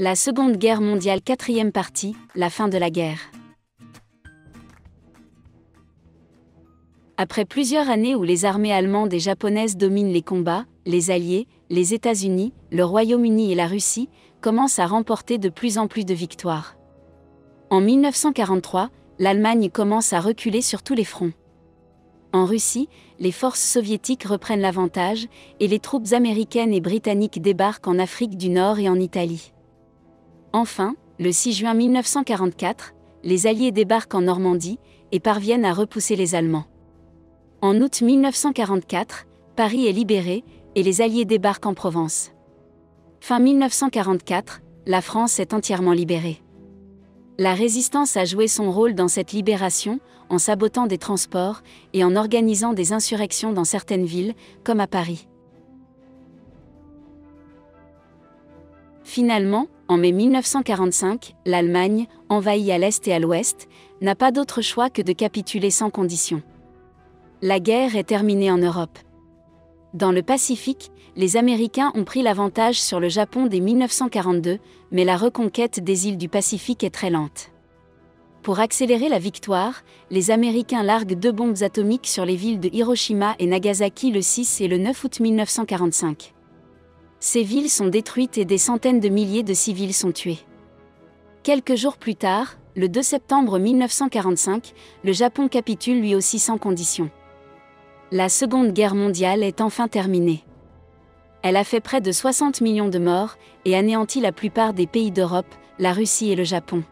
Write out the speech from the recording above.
La Seconde Guerre mondiale, quatrième partie, la fin de la guerre. Après plusieurs années où les armées allemandes et japonaises dominent les combats, les Alliés, les États-Unis, le Royaume-Uni et la Russie commencent à remporter de plus en plus de victoires. En 1943, l'Allemagne commence à reculer sur tous les fronts. En Russie, les forces soviétiques reprennent l'avantage et les troupes américaines et britanniques débarquent en Afrique du Nord et en Italie. Enfin, le 6 juin 1944, les Alliés débarquent en Normandie et parviennent à repousser les Allemands. En août 1944, Paris est libéré et les Alliés débarquent en Provence. Fin 1944, la France est entièrement libérée. La résistance a joué son rôle dans cette libération, en sabotant des transports et en organisant des insurrections dans certaines villes, comme à Paris. Finalement, en mai 1945, l'Allemagne, envahie à l'est et à l'ouest, n'a pas d'autre choix que de capituler sans condition. La guerre est terminée en Europe. Dans le Pacifique, les Américains ont pris l'avantage sur le Japon dès 1942, mais la reconquête des îles du Pacifique est très lente. Pour accélérer la victoire, les Américains larguent 2 bombes atomiques sur les villes de Hiroshima et Nagasaki le 6 et le 9 août 1945. Ces villes sont détruites et des centaines de milliers de civils sont tués. Quelques jours plus tard, le 2 septembre 1945, le Japon capitule lui aussi sans condition. La Seconde Guerre mondiale est enfin terminée. Elle a fait près de 60 millions de morts et anéanti la plupart des pays d'Europe, la Russie et le Japon.